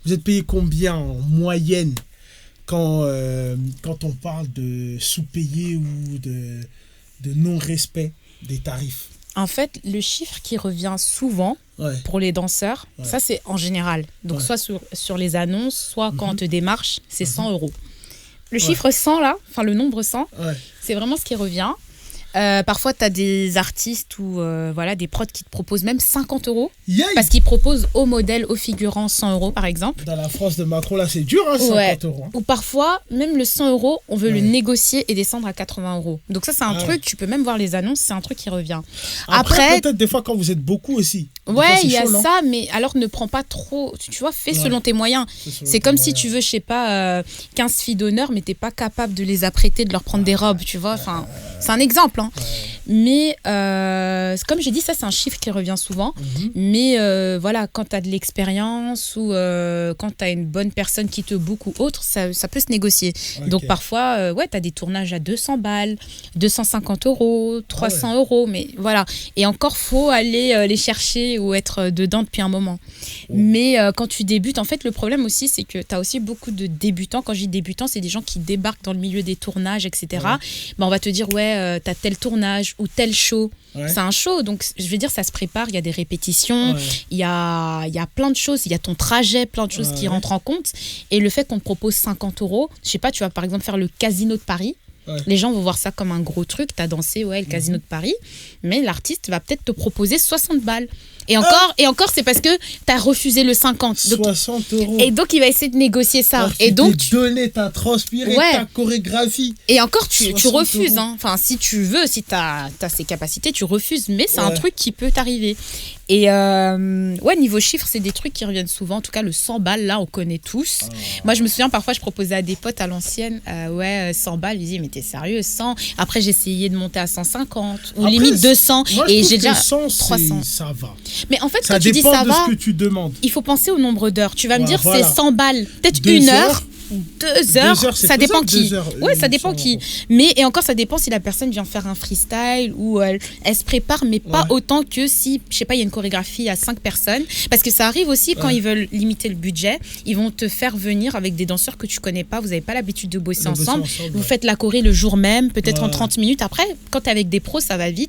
Vous êtes payé combien en moyenne quand on parle de sous-payé ou de non-respect des tarifs? En fait, le chiffre qui revient souvent pour les danseurs, ça c'est en général. Donc soit sur les annonces, soit quand on te démarche, c'est 100 euros. Le chiffre 100 là, enfin le nombre 100, c'est vraiment ce qui revient. Parfois, tu as des artistes ou des prods qui te proposent même 50 euros. Parce qu'ils proposent au modèle, au figurant 100 euros par exemple. Dans la France de Macron, là, c'est dur, 50 euros. Ou parfois, même le 100 euros, on veut le négocier et descendre à 80 euros. Donc ça, c'est un truc, tu peux même voir les annonces, c'est un truc qui revient. Après peut-être des fois quand vous êtes beaucoup aussi. Il y a ça, mais alors ne prends pas trop, tu vois, fais selon tes moyens. C'est comme si tu veux, je sais pas, 15 filles d'honneur, mais t'es pas capable de les apprêter, de leur prendre des robes, tu vois. Enfin, c'est un exemple, hein. Mais comme j'ai dit, ça c'est un chiffre qui revient souvent. Mais quand tu as de l'expérience ou quand tu as une bonne personne qui te book ou autre, ça peut se négocier. Donc parfois, tu as des tournages à 200 balles, 250 euros, 300 euros. Mais voilà. Et encore, faut aller les chercher ou être dedans depuis un moment. Mais quand tu débutes, en fait, le problème aussi, c'est que tu as aussi beaucoup de débutants. Quand je dis débutants, c'est des gens qui débarquent dans le milieu des tournages, etc. On va te dire, tu as tel tournage ou tel show. C'est un show, donc je veux dire, ça se prépare, il y a des répétitions, il y a plein de choses, il y a ton trajet, plein de choses qui rentrent en compte. Et le fait qu'on te propose 50 euros, je sais pas, tu vas par exemple faire le Casino de Paris. Les gens vont voir ça comme un gros truc, t'as dansé, le Casino de Paris, mais l'artiste va peut-être te proposer 60 balles. Et encore, c'est parce que t'as refusé le 50. Donc, 60 euros. Et donc, il va essayer de négocier ça. Alors, et donc, tu donné, t'as transpiré ta chorégraphie. Et encore, tu refuses. Hein. Enfin, si tu veux, si t'as ces capacités, tu refuses. Mais c'est un truc qui peut t'arriver. Et niveau chiffres, c'est des trucs qui reviennent souvent. En tout cas, le 100 balles, là, on connaît tous. Moi, je me souviens, parfois, je proposais à des potes à l'ancienne, 100 balles. Ils disaient, mais t'es sérieux, 100? Après, j'essayais de monter à 150 ou limite 200. Moi, et j'ai déjà 100, 300. Ça va. Mais en fait, ça quand tu dis ça va, ça dépend de ce que tu demandes. Il faut penser au nombre d'heures. Tu vas me dire, c'est 100 balles. Peut-être 1 heure. 2 heures, ça dépend qui. Ça dépend qui. Mais et encore, ça dépend si la personne vient faire un freestyle ou elle se prépare, mais pas autant que si, je sais pas, il y a une chorégraphie à 5 personnes. Parce que ça arrive aussi quand ils veulent limiter le budget, ils vont te faire venir avec des danseurs que tu connais pas, vous avez pas l'habitude de bosser ensemble. Vous faites la choré le jour même, peut-être en 30 minutes. Après, quand tu es avec des pros, ça va vite.